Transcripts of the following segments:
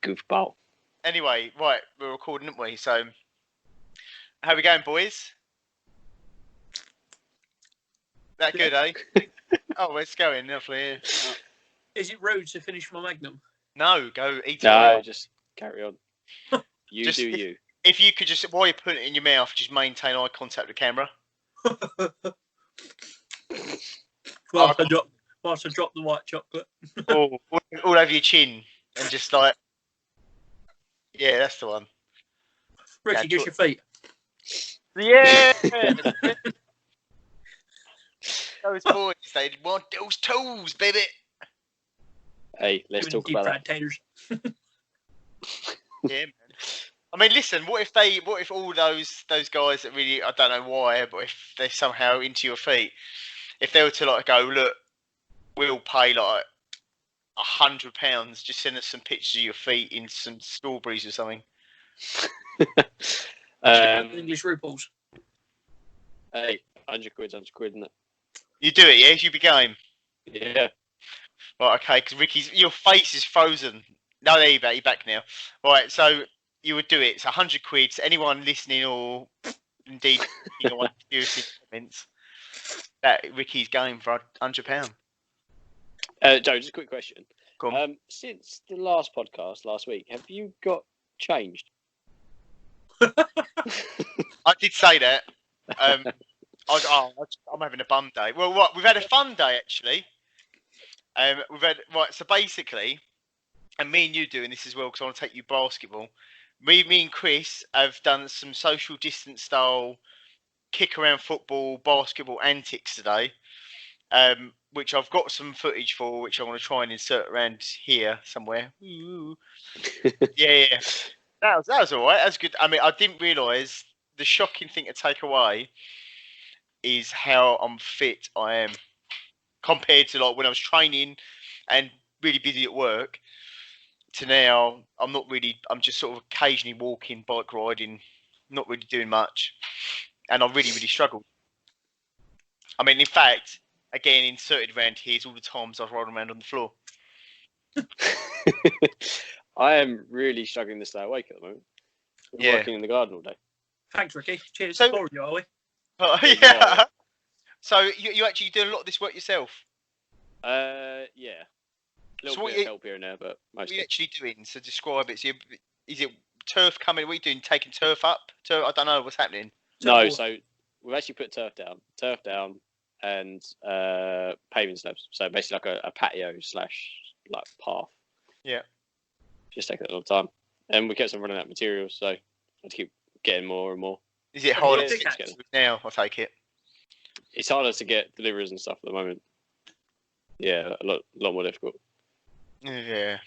goofball. Anyway, right, we're recording, aren't we? So, how we going, boys? That good, eh? Oh, it's going, lovely. Is it rude to finish my Magnum? No, go eat it. No, just carry on. You Just do you. If you could just, while you put it in your mouth, just maintain eye contact with the camera. Whilst I drop the white chocolate. all over your chin, and just like, yeah, that's the one. Ricky, kiss your feet. Yeah. Those boys, they want those toes, baby. Hey, let's talk about that. Taters. Yeah, man. I mean, listen. What if all those guys that really, I don't know why, but if they're somehow into your feet, if they were to like go, look, we'll pay like £100, just send us some pictures of your feet in some strawberries or something. English RuPaul's. Hey, 100 quid, isn't it? You do it, yeah? You be game. Yeah. Right, okay, because your face is frozen. No, there you go, you're back now. Right, so you would do it. It's 100 quid. So anyone listening or indeed anyone seriously comments that Ricky's going for £100. Joe, just a quick question. Go on. Since the last podcast last week, have you got changed? I did say that. I'm having a bum day. Well, what? We've had a fun day actually. So basically, and me and you doing this as well because I want to take you basketball. Me and Chris have done some social distance style kick around football, basketball antics today, which I've got some footage for, which I want to try and insert around here somewhere. Yeah. That was all right. That was good. I mean, I didn't realise the shocking thing to take away is how unfit I am compared to like when I was training and really busy at work to now. I'm just sort of occasionally walking, bike riding, not really doing much. And I really, really struggled. I mean, in fact, again, inserted around here is all the times I was rolling around on the floor. I am really struggling to stay awake at the moment. I'm working in the garden all day. Thanks, Ricky. Cheers. So, for you, are we? Yeah. So you actually do a lot of this work yourself? Yeah. A little bit of help here and there, but mostly. What are you actually doing? So describe it. So is it turf coming? What are you doing? Taking turf up? I don't know what's happening. No, so we've actually put turf down, and paving slabs. So basically like a patio / like path. Yeah. Just taking a long time, and we kept on running out of materials, so I had to keep getting more and more. Is it harder to get now? I take it. It's harder to get deliveries and stuff at the moment. Yeah, a lot more difficult. Yeah.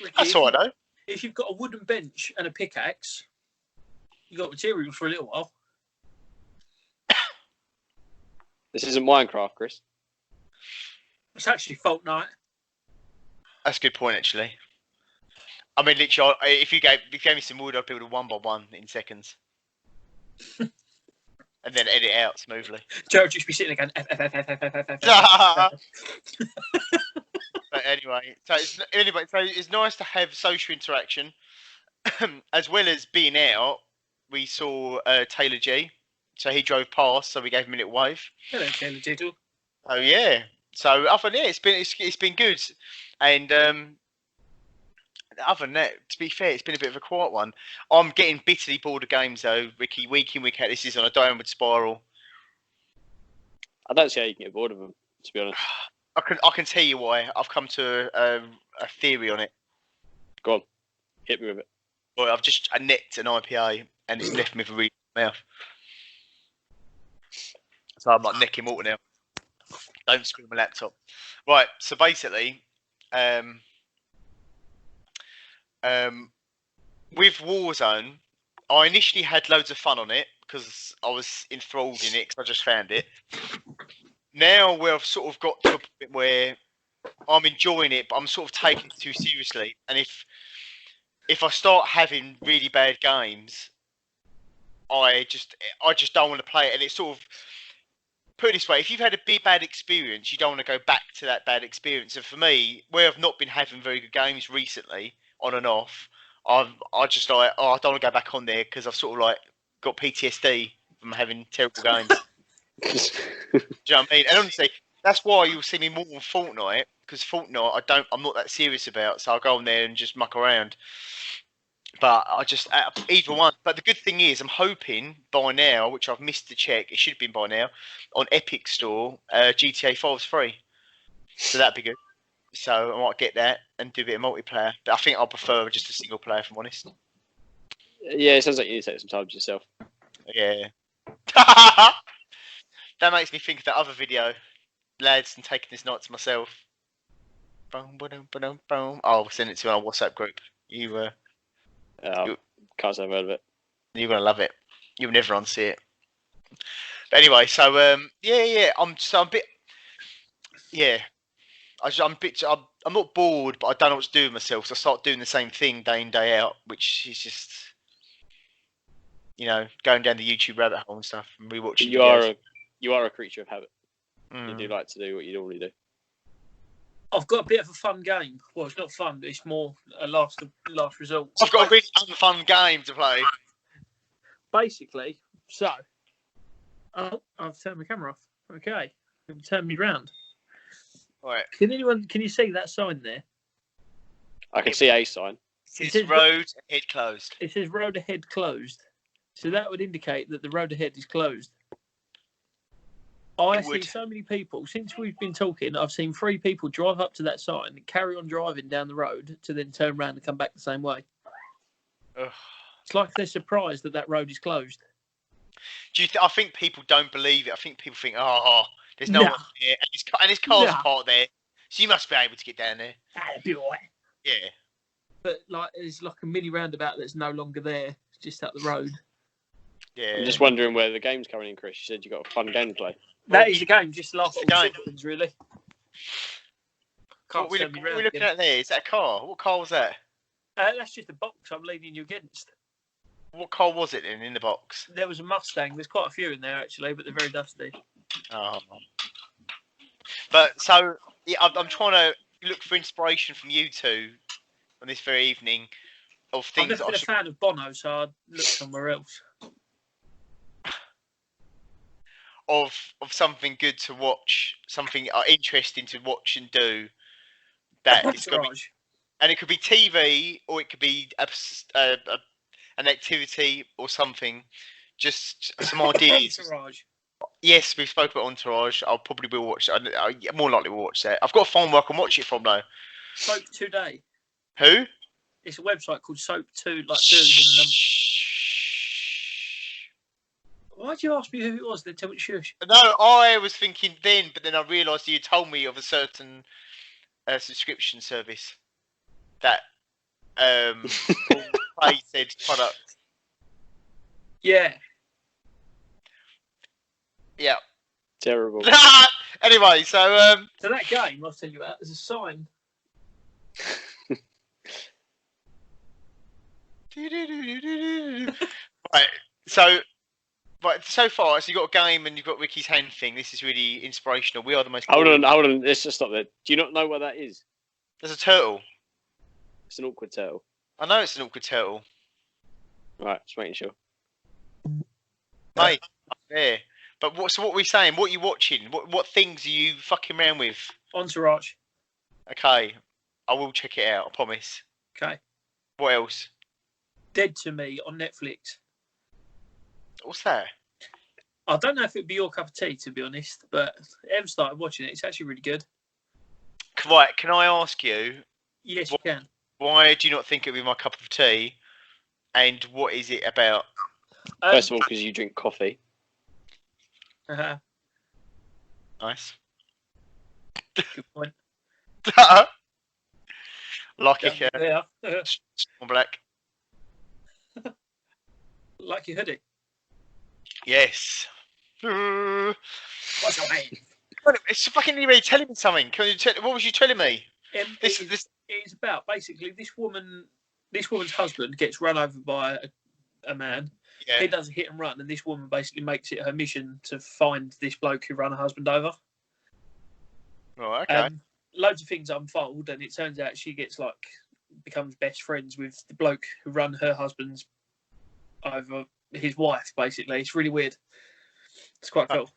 Ricky, That's all I know. If you've got a wooden bench and a pickaxe, you've got materials for a little while. This isn't Minecraft, Chris. It's actually Fortnite. That's a good point, actually. I mean, literally, if you gave me some wood, I'd build a 1x1 in seconds. And then edit out smoothly. Joe would just be sitting again. But anyway, so it's nice to have social interaction. As well as being out, we saw Taylor G. So he drove past, so we gave him a little wave. Hello, Taylor G. Oh yeah. So other than that, it's been good. And other than that, to be fair, it's been a bit of a quiet one. I'm getting bitterly bored of games though, Ricky. Week in, week out, this is on a downward spiral. I don't see how you can get bored of them, to be honest. I can tell you why. I've come to a theory on it. Go on, hit me with it. Well, I nicked an IPA and it's left me with a really mouth. So I'm like necking water now. Don't spill my laptop. Right. So basically, with Warzone, I initially had loads of fun on it because I was enthralled in it because I just found it. Now where I've sort of got to a point where I'm enjoying it, but I'm sort of taking it too seriously. And if I start having really bad games, I just don't want to play it. And it's sort of, put it this way, if you've had a bad experience, you don't want to go back to that bad experience. And for me, where I've not been having very good games recently, on and off, I just like, oh, I don't want to go back on there because I've sort of like got PTSD from having terrible games. Do you know what I mean? And honestly, that's why you'll see me more on Fortnite, because Fortnite I'm not that serious about, so I'll go on there and just muck around. But I just either one. But the good thing is, I'm hoping by now, which I've missed to check, it should have been by now, on Epic Store, GTA 5's free, so that'd be good. So I might get that and do a bit of multiplayer. But I think I'll prefer just a single player, if I'm honest. Yeah, it sounds like you need to take some time to yourself. Yeah. That makes me think of that other video, lads, and taking this night to myself. Boom, boom, boom, boom. I'll send it to our WhatsApp group. You Can't say I've heard of it. You're gonna love it. You'll never unsee it. But anyway, so yeah. I'm a bit. Yeah. I'm not bored, but I don't know what to do with myself. So I start doing the same thing day in, day out, which is just, going down the YouTube rabbit hole and stuff and rewatching. You are a creature of habit. You do like to do what you normally do. I've got a bit of a fun game. Well, it's not fun, but it's more a last result. I've got a really unfun game to play. Basically, so I've turned my camera off. Okay, turn me round. Right. Can you see that sign there? I can see a sign. It says road ahead closed. It says road ahead closed. So that would indicate that the road ahead is closed. I see so many people, since we've been talking, I've seen 3 people drive up to that sign and carry on driving down the road to then turn around and come back the same way. Ugh. It's like they're surprised that road is closed. I think people don't believe it. I think people think, oh, there's no one there. And his car's parked there, so you must be able to get down there. That'd be all right. Yeah. But there's like a mini roundabout that's no longer there. It's just up the road. Yeah. I'm just wondering where the game's coming in, Chris. You said you got a fun game to play. That is the game, just the last 4 seconds, really. What we're looking at there? Is that a car? What car was that? That's just a box I'm leaning you against. What car was it in the box? There was a Mustang. There's quite a few in there, actually, but they're very dusty. Oh. But, so, yeah, I'm trying to look for inspiration from you two on this very evening of things. I've never been a fan of Bono, so I'd look somewhere else. Of something good to watch, something interesting to watch and do. And it could be TV, or it could be an activity or something. Just some ideas. Entourage. Yes, we spoke about Entourage. I'll probably will watch. More likely will watch that. I've got to find where I can watch it from though. Soap Today. Who? It's a website called Soap 2, like 2 in the number. Why'd you ask me who it was? Then tell me shush. No, I was thinking then, but then I realised you told me of a certain subscription service that play said product. Yeah. Yeah. Terrible. Anyway, so that game I'll tell you about, there's a sign. Right, so far, so you've got a game and you've got Ricky's hand thing. This is really inspirational. We are the most... Hold on. Let's just stop there. Do you not know what that is? There's a turtle. It's an awkward turtle. I know it's an awkward turtle. Right, just making sure. Mate, there. But what are we saying? What are you watching? What things are you fucking around with? Entourage. Okay, I will check it out, I promise. Okay. What else? Dead to Me on Netflix. What's that? I don't know if it'd be your cup of tea, to be honest, but Em started watching it. It's actually really good. Right, can I ask you? Yes, you can. Why do you not think it'd be my cup of tea? And what is it about? First of all, because you drink coffee. Nice. Good point. Like it, yeah. Black. Like your hoodie. Yes. What's your name? It's fucking really telling me something. What was you telling me? It's about basically this woman's husband gets run over by a man. Yeah. He does a hit and run, and this woman basically makes it her mission to find this bloke who ran her husband over. Oh, okay. Loads of things unfold, and it turns out she gets becomes best friends with the bloke who run her husband's over his wife. Basically, it's really weird. It's quite cool.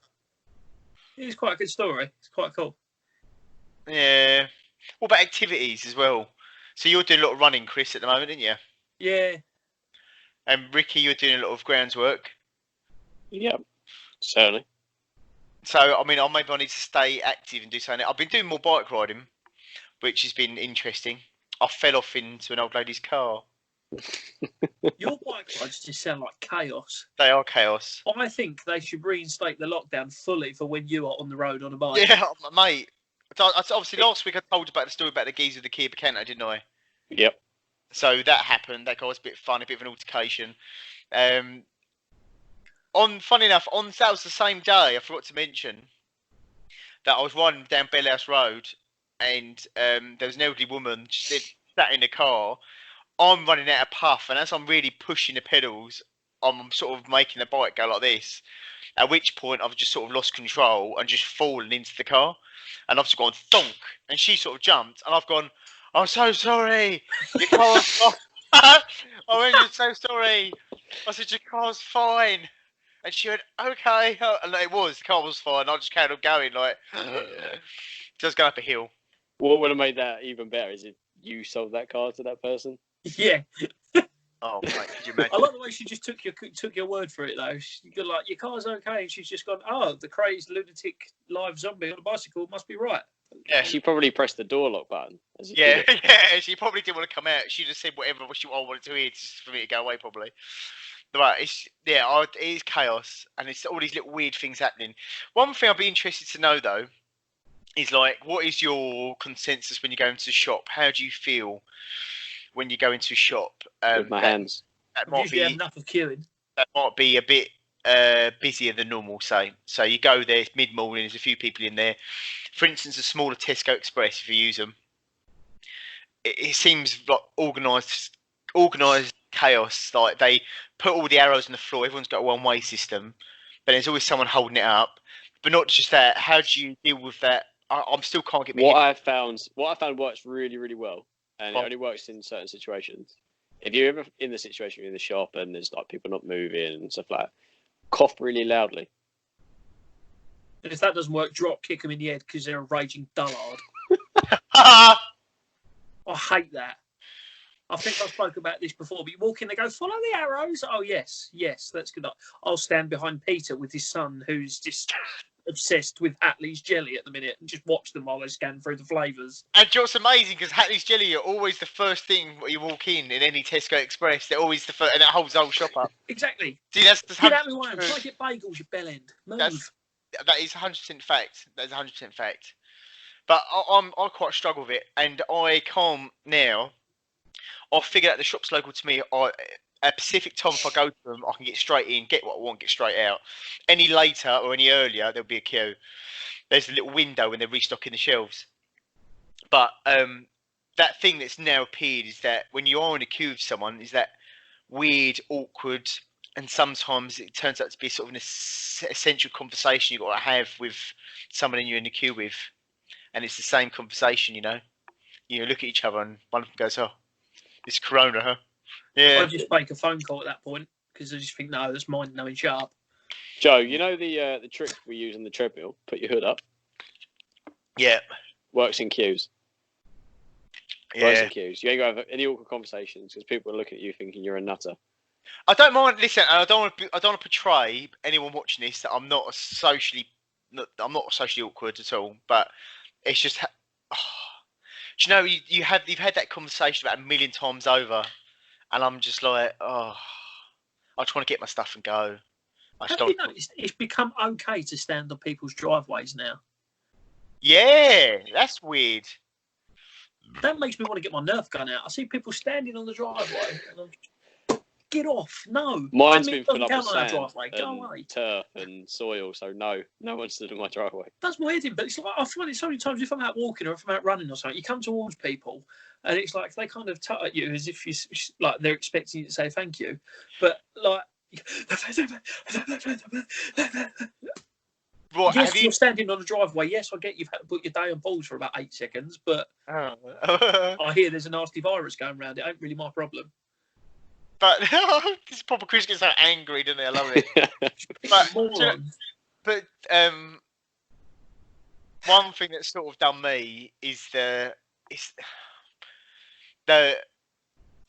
It's quite a good story. It's quite cool. Yeah. What about activities as well? So you're doing a lot of running, Chris, at the moment, aren't you? Yeah. And Ricky, you're doing a lot of grounds work. Yeah, certainly. So, I mean, maybe I need to stay active and do something. I've been doing more bike riding, which has been interesting. I fell off into an old lady's car. Your bike rides just sound like chaos. They are chaos. I think they should reinstate the lockdown fully for when you are on the road on a bike. Yeah, mate. Obviously, last week I told you about the story about the geezer with the Kia Picanto, didn't I? Yep. So that happened. That guy was a bit fun, a bit of an altercation. Funny enough, that was the same day. I forgot to mention that I was riding down Bellhouse Road, and there was an elderly woman sat in the car. I'm running out of puff, and as I'm really pushing the pedals, I'm sort of making the bike go like this. At which point, I've just sort of lost control and just fallen into the car, and I've just gone thunk, and she sort of jumped, and I've gone, "I'm so sorry, your car's fine." I went, "You're so sorry." I said, "Your car's fine." And she went, "Okay." And the car was fine. I just carried on going, like, just going up a hill. What would have made that even better is if you sold that car to that person. Yeah. Oh, mate, could you imagine? I like the way she just took your word for it, though. You're like, "Your car's okay," and she's just gone, "Oh, the crazed lunatic live zombie on a bicycle must be right." Yeah, she probably pressed the door lock button. Yeah, she probably didn't want to come out. She just said whatever I wanted to hear just for me to go away, probably. But it is chaos, and it's all these little weird things happening. One thing I'd be interested to know, though, is like, what is your consensus when you go into the shop? How do you feel when you go into a shop? With my hands. That might usually have enough of queuing. That might be a bit busier than normal, say. So you go there, it's mid-morning, there's a few people in there. For instance, a smaller Tesco Express, if you use them, it seems like organised chaos. Like, they put all the arrows on the floor, everyone's got a one-way system, but there's always someone holding it up. But not just that, how do you deal with that? I still can't get my What I found works really, really well, and it only works in certain situations. If you're ever in the situation in the shop and there's like people not moving and stuff like that, cough really loudly. And if that doesn't work, kick them in the head because they're a raging dullard. I hate that. I think I spoke about this before, but you walk in, they go, "Follow the arrows." Oh, yes, that's good. I'll stand behind Peter with his son, who's just obsessed with Hatley's jelly at the minute, and just watch them while they scan through the flavours. And what's amazing, because Hatley's jelly are always the first thing when you walk in any Tesco Express. They're always the first, and it holds the whole shop up. Exactly. See, that's the Get out of the way. Try to get bagels, you bellend. Move. That is 100% fact. That is 100% fact. But I quite struggle with it, and I can't now. I've figured out the shop's local to me. At Pacific time, if I go to them, I can get straight in, get what I want, get straight out. Any later or any earlier, there'll be a queue. There's a little window when they're restocking the shelves. But that thing that's now appeared is that when you are in a queue with someone, is that weird, awkward, and sometimes it turns out to be sort of an essential conversation you've got to have with someone you're in the queue with. And it's the same conversation, you know. You look at each other and one of them goes, "Oh, it's Corona, huh?" Yeah. I just make a phone call at that point because I just think, no, that's mine, knowing sharp. Joe, you know the trick we use on the treadmill? Put your hood up. Yeah. Works in queues. Yeah. Works in queues. You ain't going to have any awkward conversations because people are looking at you thinking you're a nutter. I don't mind. Listen, I don't want to portray anyone watching this that I'm not socially awkward at all. But it's just, do you know, you've had that conversation about a million times over, and I'm just like, I just want to get my stuff and go. Have you noticed it's become okay to stand on people's driveways now? Yeah, that's weird. That makes me want to get my Nerf gun out. I see people standing on the driveway. And get off! No. Mine's been filled up with sand Go away. Turf and soil, so no one stood in my driveway. That's weird, but it's like I find it so many times if I'm out walking or if I'm out running or something, you come towards people and it's like they kind of tut at you as if you like they're expecting you to say thank you, but like Right, yes, you're standing on the driveway. Yes, I get you've had to put your day on pause for about 8 seconds, but I hear there's a nasty virus going around. It ain't really my problem. But this proper Chris gets so angry, doesn't he? I love it. but one thing that's sort of done me is the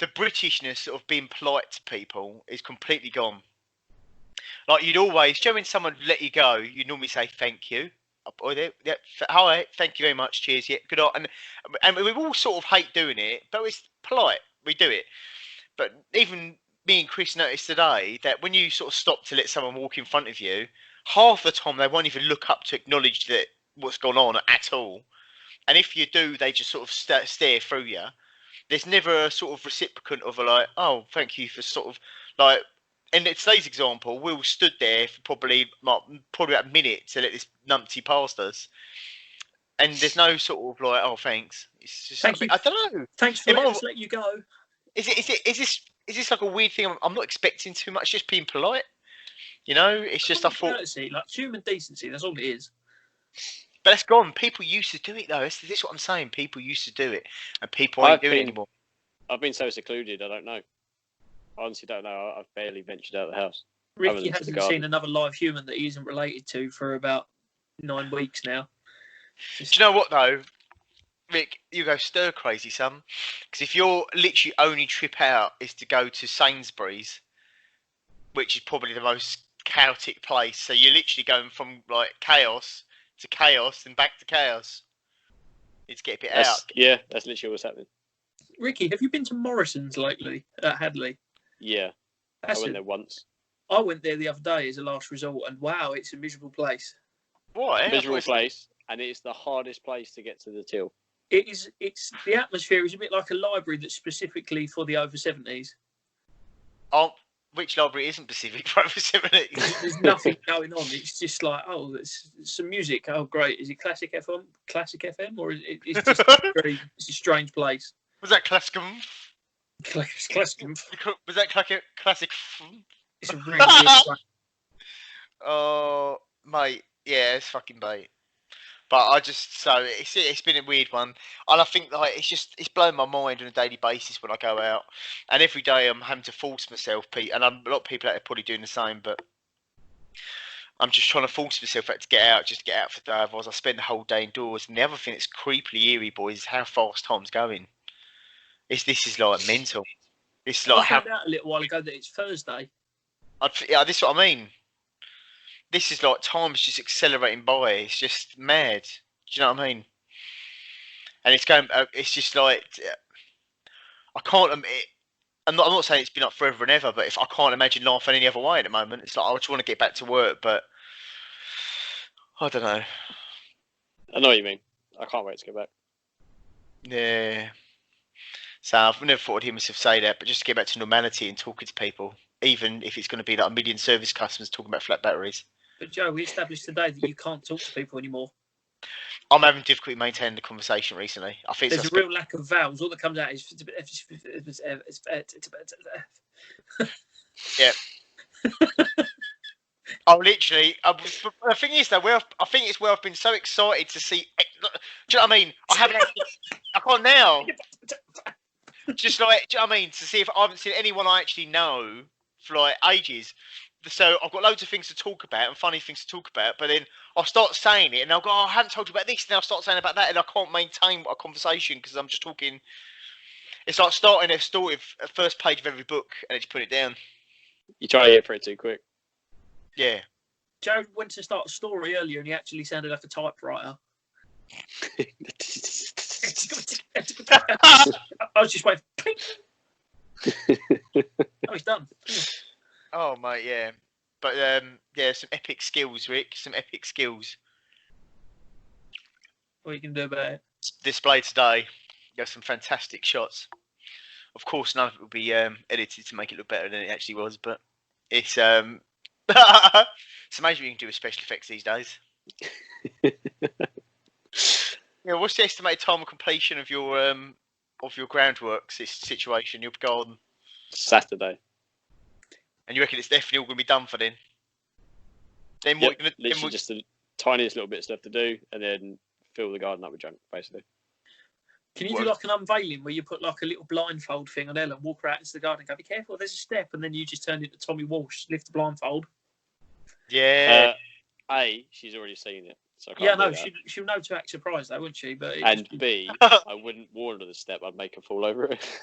Britishness of being polite to people is completely gone. Like you'd always, when someone let you go, you normally say thank you. Hi, thank you very much. Cheers. Yeah, good. And we all sort of hate doing it, but it's polite. We do it. But even me and Chris noticed today that when you sort of stop to let someone walk in front of you, half the time they won't even look up to acknowledge that what's gone on at all. And if you do, they just sort of stare through you. There's never a sort of reciprocant of a like, oh, thank you for sort of like. In today's example, Will stood there for probably about a minute to let this numpty past us, and there's no sort of like, oh, thanks. It's just Thank you. I don't know. Thanks for letting us let you go. Is this like a weird thing? I'm not expecting too much. Just being polite, you know. It's just I thought courtesy, like human decency. That's all it is. But that's gone. People used to do it though. This is what I'm saying. People used to do it, and people aren't doing it anymore. I've been so secluded. I don't know. I honestly don't know. I've barely ventured out of the house. Ricky hasn't seen another live human that he isn't related to for about 9 weeks now. Do you know what though, Rick? You go stir crazy, son. Because if your literally only trip out is to go to Sainsbury's, which is probably the most chaotic place, so you're literally going from like chaos to chaos and back to chaos. It's get a bit out. Yeah, that's literally what's happening. Ricky, have you been to Morrison's lately at Hadley? Yeah, I went there once. I went there the other day as a last resort, and wow, it's a miserable place. What? Miserable place, and it's the hardest place to get to the till. It is. It's the atmosphere is a bit like a library that's specifically for the over 70s. Oh, which library isn't specific for over 70s? There's nothing going on. It's just like, oh, there's some music. Oh, great. Is it Classic FM? Classic FM, or is it's just it's a strange place. Was that Classicum? Classicum. Was that classic? It's a really good place. Oh, mate, yeah, it's fucking bait. But it's been a weird one, and I think like it's blowing my mind on a daily basis when I go out, and every day I'm having to force myself, Pete, and a lot of people out there probably doing the same, but I'm just trying to force myself to get out for the day. Otherwise, I spend the whole day indoors. And the other thing that's creepily eerie, boys, is how fast time's going. This is like mental. It's like I found out a little while ago that it's Thursday. This is what I mean. This is like time's just accelerating by. It's just mad. Do you know what I mean? And it's going. It's just like I can't. I'm not saying it's been up forever and ever, but if I can't imagine life any other way at the moment, it's like I just want to get back to work, but I don't know. I know what you mean. I can't wait to get back. Yeah. So I've never thought I'd hear myself say that, but just to get back to normality and talking to people, even if it's going to be like a million service customers talking about flat batteries. But Joe, we established today that you can't talk to people anymore. I'm having difficulty maintaining the conversation recently. I think there's a real lack of vowels. All that comes out is yeah. Oh, literally. The thing is, though, I think it's where I've been so excited to see. Do you know what I mean? I haven't. I can't now. Just like, do you know what I mean? To see if I haven't seen anyone I actually know for like ages. So I've got loads of things to talk about and funny things to talk about, but then I'll start saying it and I'll go, oh, I haven't told you about this, and I'll start saying about that, and I can't maintain a conversation because I'm just talking. It's like starting a story, a first page of every book, and just put it down. You try to get through it too quick. Yeah. Joe went to start a story earlier and he actually sounded like a typewriter. I was just waiting. Oh, he's done. Oh, mate, yeah. But, yeah, some epic skills, Rick. Some epic skills. What you can do about it? Displayed today. Got some fantastic shots. Of course, none of it will be edited to make it look better than it actually was, but it's it's amazing what you can do with special effects these days. Yeah, what's the estimated time of completion of your groundworks situation, your garden? Saturday. And you reckon it's definitely all going to be done for then? Then what? Yep, literally just to tiniest little bits left to do, and then fill the garden up with junk, basically. Can you do like an unveiling where you put like a little blindfold thing on Ellen, walk her out into the garden, and go, be careful, there's a step, and then you just turn into Tommy Walsh, lift the blindfold? Yeah. She's already seen it. So I Yeah, can't no, do that. she'll know to act surprised though, wouldn't she? But And B, I wouldn't warn her of the step. I'd make her fall over it.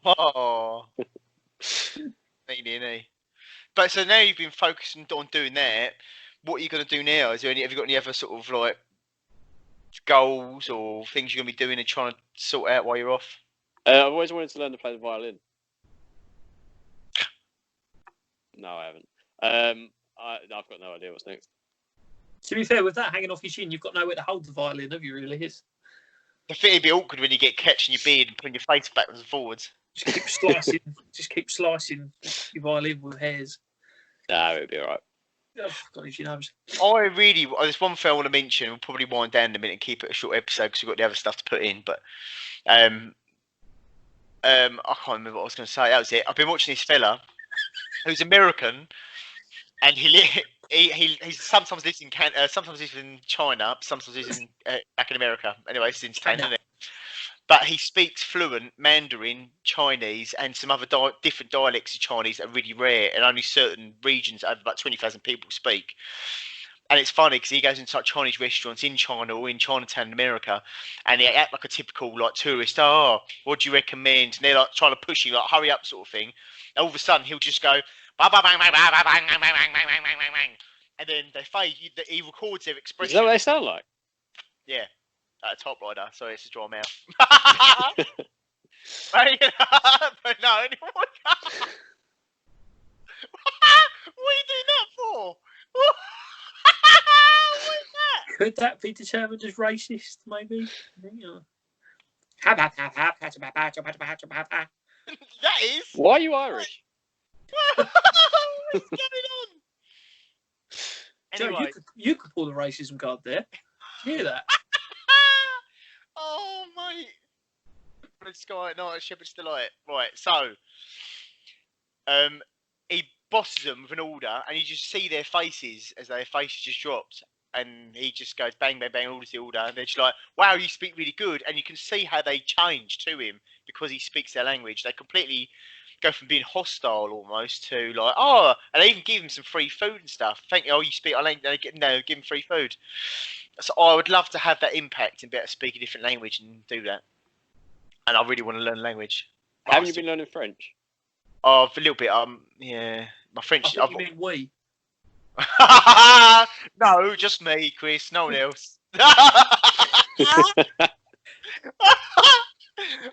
Oh. But so now you've been focusing on doing that. What are you going to do now? Have you got any other sort of like goals or things you're going to be doing and trying to sort out while you're off? I've always wanted to learn to play the violin. No, I haven't. I've got no idea what's next. To be fair, with that hanging off your chin, you've got nowhere to hold the violin, have you? Really? I think it'd be awkward when you get catching your beard and putting your face backwards and forwards. Just keep slicing your violin with hairs. Nah, it'd be alright. Oh, God, if you knows. There's one thing I want to mention. We'll probably wind down in a minute and keep it a short episode because we've got the other stuff to put in. But I can't remember what I was going to say. That was it. I've been watching this fella who's American, and he sometimes lives in sometimes lives in China, sometimes lives in back in America. Anyway, it's insane, isn't it? But he speaks fluent Mandarin, Chinese, and some other different dialects of Chinese that are really rare, and only certain regions over like 20,000 people speak. And it's funny because he goes into like Chinese restaurants in China or in Chinatown in America, and they act like a typical like tourist. Oh, what do you recommend? And they're like trying to push you, like hurry up, sort of thing. And all of a sudden, he'll just go, bang, bang, bang, bang, bang, bang, bang, bang, bang, bang, bang, bang, and then they fade. He records their expression. Is that what they sound like? Yeah. A top rider, sorry, it's a dry mouth. But no, anymore. What are you doing that for? What is that? Could that be determined as racist, maybe? That is. Why are you Irish? What's going on? Anyway. Joe, you could pull the racism card there. Did you hear that? Oh, mate. Red Sky at night at Shepherd's Delight. Right, so he bosses them with an order, and you just see their faces as their faces just dropped, and he just goes bang, bang, bang, orders the order, and they're just like, wow, you speak really good, and you can see how they change to him because he speaks their language. They completely go from being hostile almost to like, oh, and they even give him some free food and stuff. Thank you. Oh, you speak our language? No, give him free food. So I would love to have that impact and be able to speak a different language and do that. And I really want to learn language. Haven't you been learning French? Oh, a little bit. Yeah, my French. I thought you mean we. No, just me, Chris. No one else.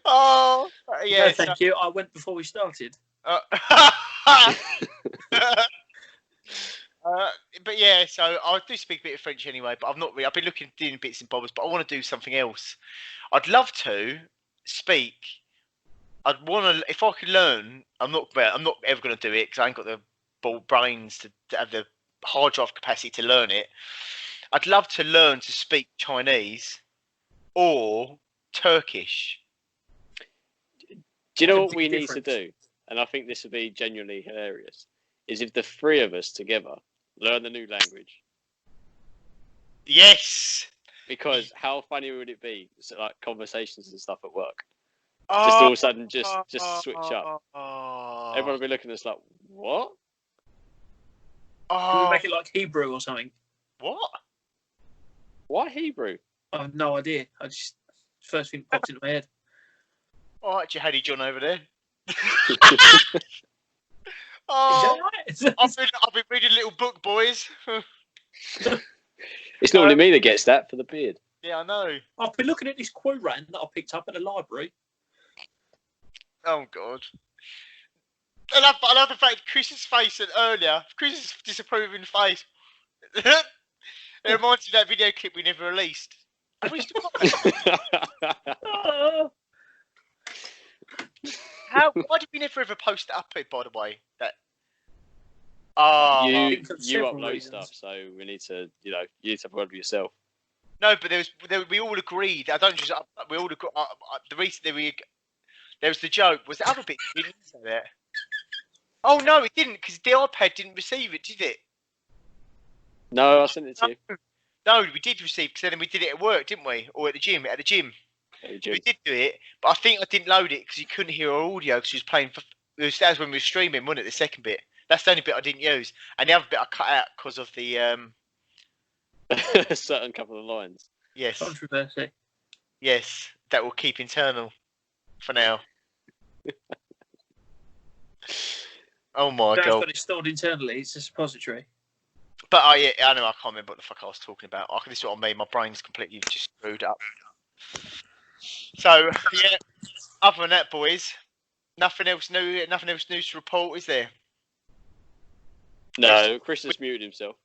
Oh, yeah. No, thank you. I went before we started. But yeah, so I do speak a bit of French anyway, but I've not really. I've been doing bits and bobs, but I want to do something else. I'd love to speak. I'd want to, if I could learn. I'm not ever going to do it because I ain't got the brains to have the hard drive capacity to learn it. I'd love to learn to speak Chinese or Turkish. Do you know what we need to do? And I think this would be genuinely hilarious. Is if the three of us together learn the new language. Yes. Because how funny would it be? So, like conversations and stuff at work. Oh, Just all of a sudden, just switch up. Oh, Everyone will be looking at us like, what? Can we make it like Hebrew or something? What? Why Hebrew? I have no idea. I just first thing that popped into my head. All right, Jihadi John over there. Is that right? I've been reading a little book, boys. It's normally me that gets that for the beard. Yeah, I know. I've been looking at this Quran that I picked up at the library. Oh God. I love the fact Chris's face earlier. Chris's disapproving face. It reminds me of that video clip we never released. Have we still got that? Why did we never ever post it up? By the way, that. You upload stuff, so we need to, you need to have a word with yourself. No, but we all agreed. I don't just. We all agreed. The reason there was the joke. Was the other bit didn't say that? Oh no, it didn't because the iPad didn't receive it, did it? No, I sent it to you. No, we did receive, because then we did it at work, didn't we? Or at the gym. At the gym. We did do it, but I think I didn't load it because you couldn't hear our audio because we was playing for. That was when we were streaming, wasn't it? The second bit. That's the only bit I didn't use, and the other bit I cut out because of the a certain couple of lines. Yes. Controversy. Yes, that will keep internal for now. Oh my god! But it's stored internally. It's a suppository. But yeah, I know I can't remember what the fuck I was talking about. This is what I mean. My brain's completely just screwed up. So yeah, other than that, boys, nothing else new. Nothing else news to report, is there? No, Kris has muted himself.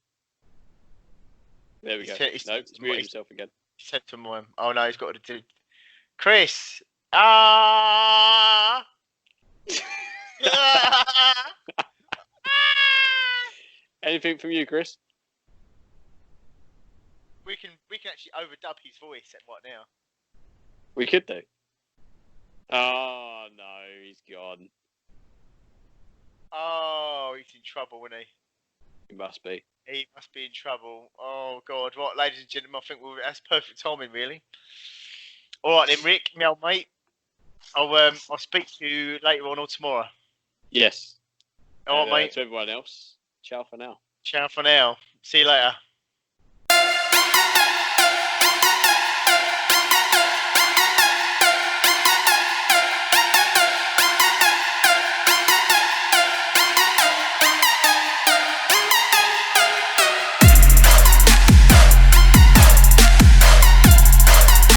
There we go. He's muted himself again. He said to him, "Oh no, he's got to do." Kris, ah. Anything from you, Kris? We can actually overdub his voice at what now? We could do. Oh no, he's gone. Oh, he's in trouble, isn't he? He must be. He must be in trouble. Oh god, what, ladies and gentlemen? I think that's perfect timing, really. All right then, Rick, my old mate. I'll speak to you later on or tomorrow. Yes. All right, mate. To everyone else, ciao for now. Ciao for now. See you later.